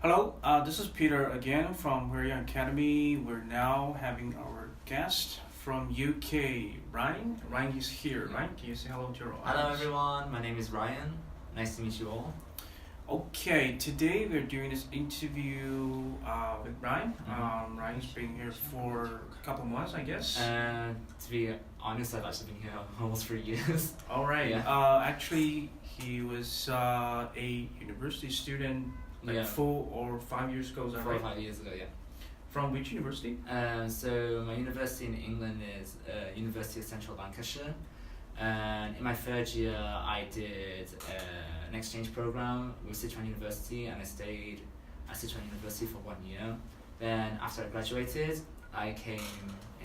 Hello, this is Peter again from Ryan Academy. We're now having our guest from UK, Ryan. Ryan is here, right? Can you say hello to your Hello audience? everyone, my name is Ryan. Nice to meet you all. Okay, today we're doing this interview with Ryan. Ryan's been here for a couple months, I guess. To be honest, I've actually been here almost 3 years. All right. Yeah. Actually, he was a university student like Yeah. 4 or 5 years ago. Is that 4 or right? 5 years ago, yeah. From which university? So my university in England is University of Central Lancashire. And in my third year, I did an exchange program with Sichuan University, and I stayed at Sichuan University for 1 year. Then after I graduated, I came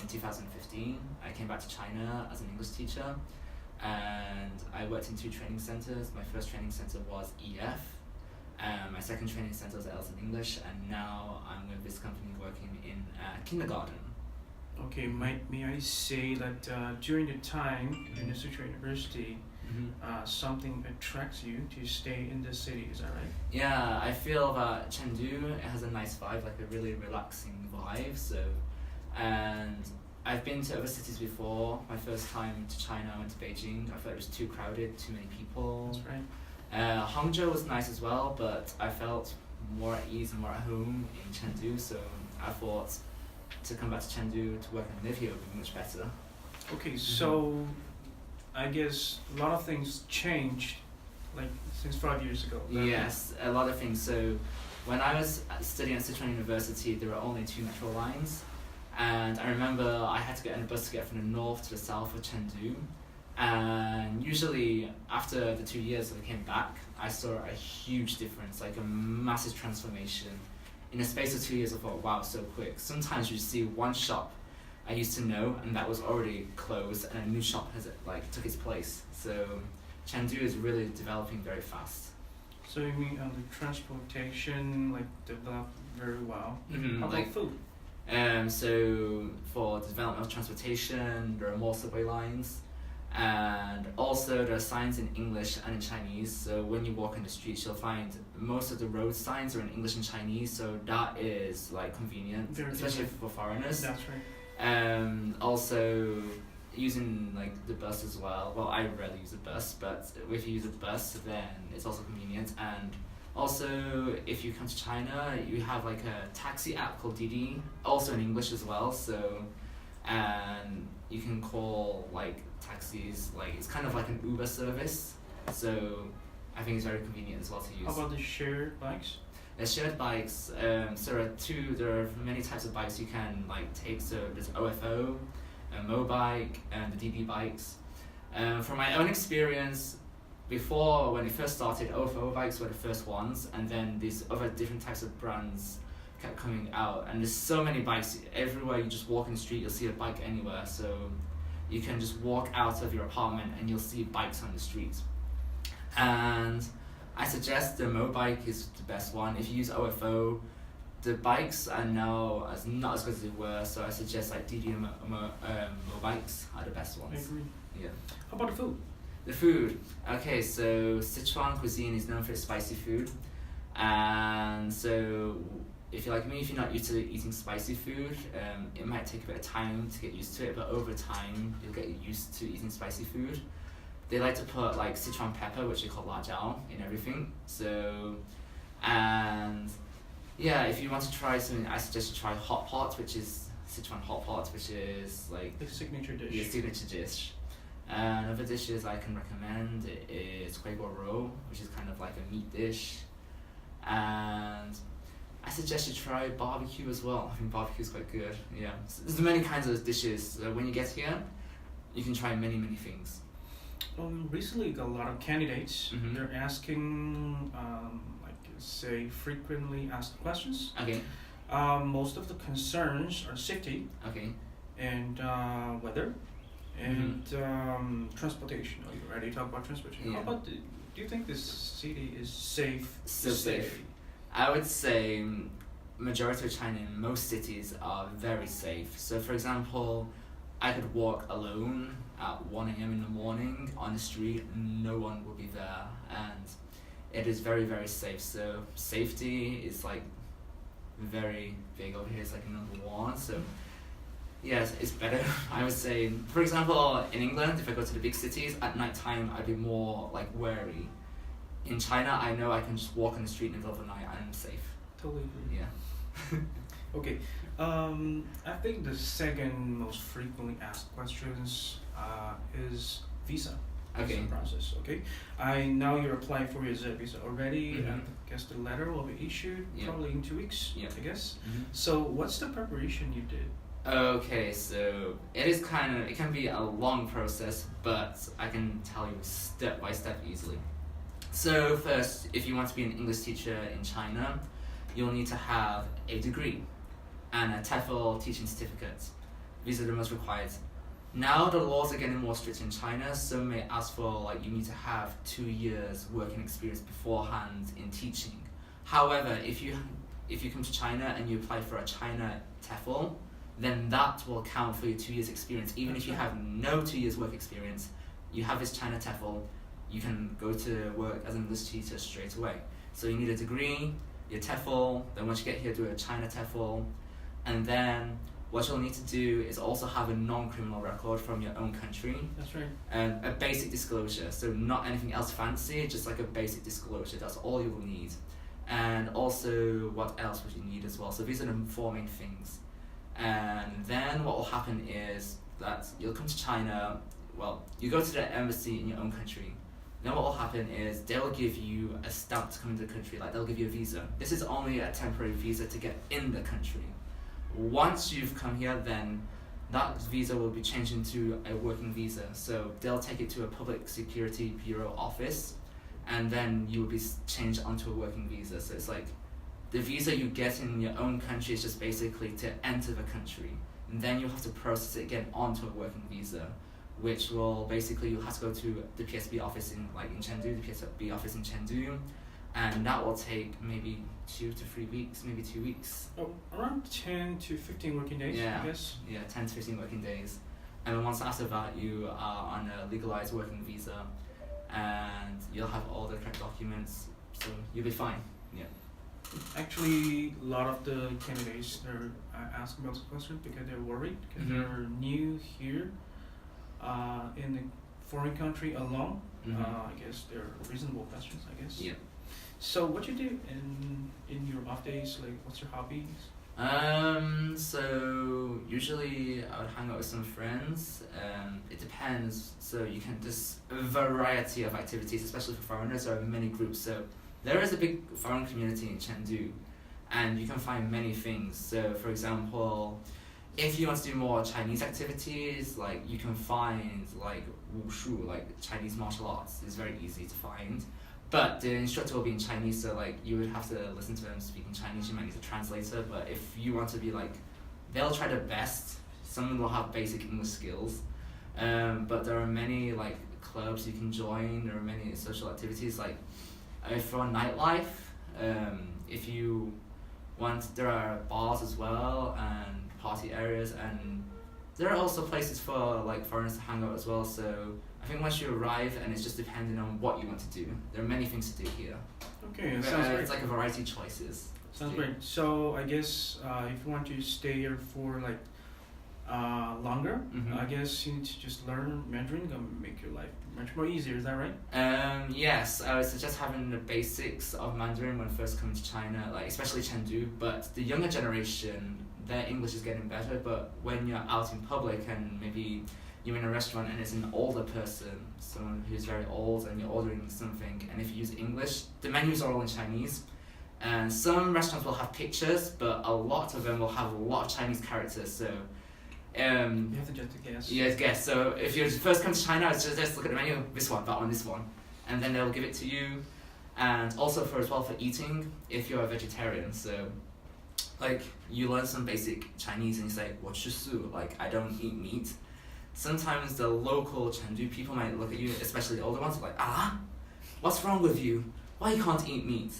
in 2015. I came back to China as an English teacher, and I worked in 2 training centers. My first training center was EF. My second training center was Elton English, and now I'm with this company working in kindergarten. Okay, may I say that during the time in the Sichuan University, something attracts you to stay in the city, is that right? Yeah, I feel that Chengdu, it has a nice vibe, like a really relaxing vibe. And I've been to other cities before. My first time to China, I went to Beijing. I thought it was too crowded, too many people. That's right. Hangzhou was nice as well, but I felt more at ease and more at home in Chengdu. So I thought to come back to Chengdu to work and live here would be much better. Okay, so I guess a lot of things changed, like since 5 years ago. Right? Yes, a lot of things. So when I was studying at Sichuan University, there were only 2 metro lines. And I remember I had to get on a bus to get from the north to the south of Chengdu. And usually after the 2 years that I came back, I saw a huge difference, like a massive transformation. In a space of 2 years, I thought, wow, so quick. Sometimes you see one shop I used to know, and that was already closed, and a new shop has took its place. So Chengdu is really developing very fast. So you mean the transportation like developed very well? How about food? So for the development of transportation, there are more subway lines. And also there are signs in English and in Chinese, so when you walk in the streets you'll find most of the road signs are in English and Chinese, so that is like convenient, Very especially convenient. for foreigners. That's right. Also using like the bus as well. Well, I rarely use a bus, but if you use a bus then it's also convenient. And also if you come to China you have like a taxi app called Didi, also in English as well, so and you can call like taxis, like it's kind of like an Uber service, so I think it's very convenient as well to use. How about the shared bikes? The shared bikes, so there are many types of bikes you can like take, so there's OFO, Mobike, and the DB bikes. From my own experience, before when it first started, OFO bikes were the first ones, and then these other different types of brands kept coming out, and there's so many bikes everywhere. You just walk in the street, you'll see a bike anywhere, so you can just walk out of your apartment and you'll see bikes on the street. And I suggest the Mobike is the best one. If you use OFO, the bikes are now not as good as they were, so I suggest like DD Mobikes are the best I ones. agree. Yeah. How about the food? The food. Okay, so Sichuan cuisine is known for its spicy food. And so if you're like me, if you're not used to eating spicy food, it might take a bit of time to get used to it, but over time you'll get used to eating spicy food. They like to put like Sichuan pepper, which they call lajiao, in everything. So, and yeah, if you want to try something, I suggest you try hot pot, which is Sichuan hot pot, which is like The signature dish. the signature dish. And other dishes I can recommend is kueh guo rou, which is kind of like a meat dish. And I suggest you try barbecue as well. I think barbecue is quite good. Yeah, so there's many kinds of dishes. So when you get here, you can try many things. Recently, got a lot of candidates. Mhm. They're asking, like, say, frequently asked questions. Okay. Most of the concerns are safety Okay. and weather and transportation. Oh, you already talked about transportation. Yeah. How about do you think this city is safe? So to stay? safe. I would say majority of China in most cities are very safe. So for example, I could walk alone at 1 a.m. in the morning on the street, no one would be there, and it is very, very safe. So safety is like very big over here. It's like number one. So yes, it's better. I would say, for example, in England, if I go to the big cities at night time, I'd be more like wary. In China, I know I can just walk on the street in the middle of the night and I'm safe. Totally agree. Yeah. Okay. I think the second most frequently asked questions is visa. Okay. Visa process. Okay. I know you're applying for your Z visa already. Mhm. I guess the letter will be issued Yeah. probably in 2 weeks. Yeah. I guess. Mm-hmm. So what's the preparation you did? Okay, so it can be a long process, but I can tell you step by step easily. So first, if you want to be an English teacher in China, you'll need to have a degree and a TEFL teaching certificate. These are the most required. Now the laws are getting more strict in China. Some may ask for like you need to have 2 years working experience beforehand in teaching. However, if you come to China and you apply for a China TEFL, then that will count for your 2 years experience. Even if you have no 2 years work experience, you have this China TEFL, you can go to work as an English teacher straight away. So you need a degree, your TEFL, then once you get here do a China TEFL, and then what you'll need to do is also have a non-criminal record from your own country. That's right. And a basic disclosure, so not anything else fancy, just like a basic disclosure, that's all you will need. And also, what else would you need as well? So these are the 4 main things. And then what will happen is that you'll come to China, well, you go to the embassy in your own country. Then what will happen is they'll give you a stamp to come into the country, like they'll give you a visa. This is only a temporary visa to get in the country. Once you've come here, then that visa will be changed into a working visa. So they'll take it to a public security bureau office, and then you will be changed onto a working visa. So it's like the visa you get in your own country is just basically to enter the country, and then you have to process it again onto a working visa, which will basically you have to go to the PSB office in Chengdu, the PSB office in Chengdu, and that will take maybe 2 to 3 weeks, maybe 2 weeks. Oh, around 10 to 15 working days, Yeah. I guess. Yeah, 10 to 15 working days. And then once after that, you are on a legalized working visa, and you'll have all the correct documents, so you'll be fine. Yeah. Actually, a lot of the candidates they're asking about this question because they're worried because Mhm. they're new here in a foreign country alone. Mhm. I guess they're reasonable questions, I guess. Yeah. So what you do in your off days? Like, what's your hobbies? So usually I would hang out with some friends. It depends. So you can there's a variety of activities, especially for foreigners. There are many groups. So there is a big foreign community in Chengdu, and you can find many things. So for example, if you want to do more Chinese activities, like you can find like wushu, like Chinese martial arts. It's very easy to find. But the instructor will be in Chinese, so like you would have to listen to them speak in Chinese. You might need a translator. But if you want to be like, they'll try their best. Some will have basic English skills, but there are many like clubs you can join. There are many social activities like for nightlife. If you want, there are bars as well and party areas, and there are also places for like foreigners to hang out as well. So I think once you arrive, and it's just depending on what you want to do. There are many things to do here. Okay, But, sounds great. it's like a variety of choices. Sounds Yeah. great. So I guess if you want to stay here for like longer, Mhm. I guess you need to just learn Mandarin. Gonna make your life much more easier. Is that right? Yes, I would suggest having the basics of Mandarin when first coming to China, like especially Chengdu. But the younger generation, their English is getting better. But when you're out in public and maybe you're in a restaurant and it's an older person, someone who's very old, and you're ordering something, and if you use English, the menus are all in Chinese. And some restaurants will have pictures, but a lot of them will have a lot of Chinese characters. So, You have to just guess. yes, guess. So if you first come to China, it's just look at the menu. This one, that one, this one, and then they'll give it to you. And also for eating, if you're a vegetarian, so like you learn some basic Chinese and you say 我吃素, like I don't eat meat. Sometimes the local Chengdu people might look at you, especially the older ones, like what's wrong with you? Why you can't eat meat?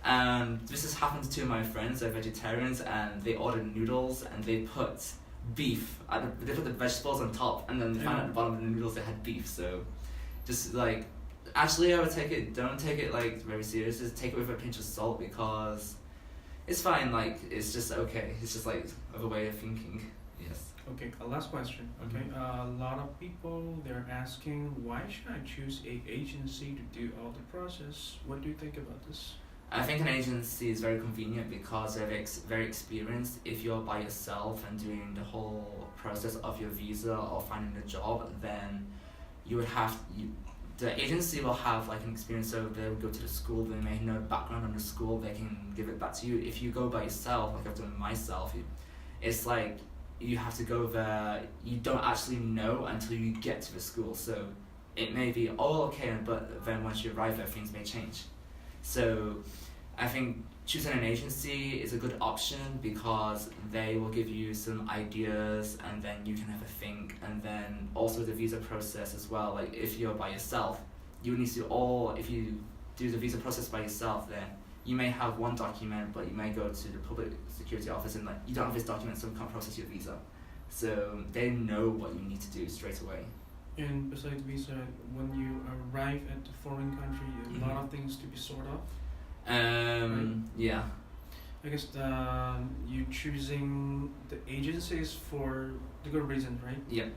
And this has happened to two of my friends. They're vegetarians and they ordered noodles and they put beef. They put the vegetables on top, and then they found at the bottom of the noodles they had beef. So, just like Actually, I would don't take it like very serious. Just take it with a pinch of salt because it's fine. Like it's just okay. It's just like a way of thinking. Yes. Okay, a last question. Okay, a lot of people they're asking why should I choose a agency to do all the process? What do you think about this? I think an agency is very convenient because they're very experienced. If you're by yourself and doing the whole process of your visa or finding a job, then you would have the agency will have like an experience. So they'll go to the school, they may know background on the school, they can give it back to you. If you go by yourself, like I've done myself, it's like you have to go there. You don't actually know until you get to the school. So it may be all okay, but then once you arrive there, things may change. So I think choosing an agency is a good option because they will give you some ideas and then you can have a think, and then also the visa process as well. Like if you're by yourself, you need to if you do the visa process by yourself, then you may have one document, but you may go to the public security office and like you don't have this document, so we can't process your visa. So they know what you need to do straight away. And besides visa, when you arrive at the foreign country, a lot of things to be sorted out. Right. Yeah. I guess you choosing the agencies for the good reason, right? Yeah.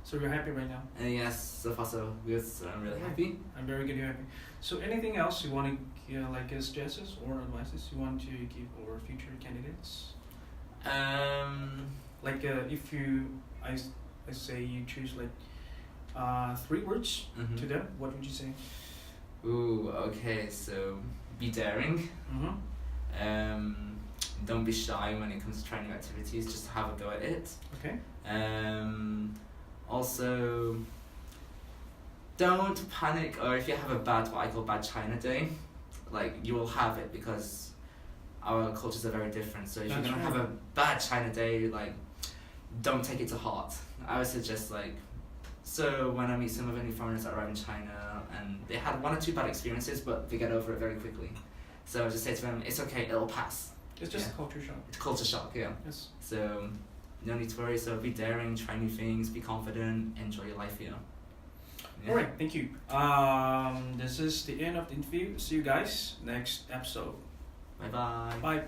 So you're happy right now? Yes, so far so good. So I'm really happy. I'm very good. You're happy. So anything else you want to like suggestions or advices you want to give our future candidates? Like if I say you choose like 3 words to them, what would you say? Ooh, okay. So be daring. Don't be shy when it comes to trying new activities. Just have a go at it. Okay. Also, don't panic, or if you have what I call bad China day, like you will have it because our cultures are very different. So if you're gonna have a bad China day, like don't take it to heart. I would suggest like, so when I meet some of the new foreigners that arrive in China and they had 1 or 2 bad experiences, but they get over it very quickly. So I just say to them, it's okay, it'll pass. It's just a culture shock. It's culture shock, yeah. Yes. So no need to worry. So be daring, try new things, be confident, enjoy your life here. Yeah. Alright, thank you. This is the end of the interview. See you guys next episode. Bye bye. Bye.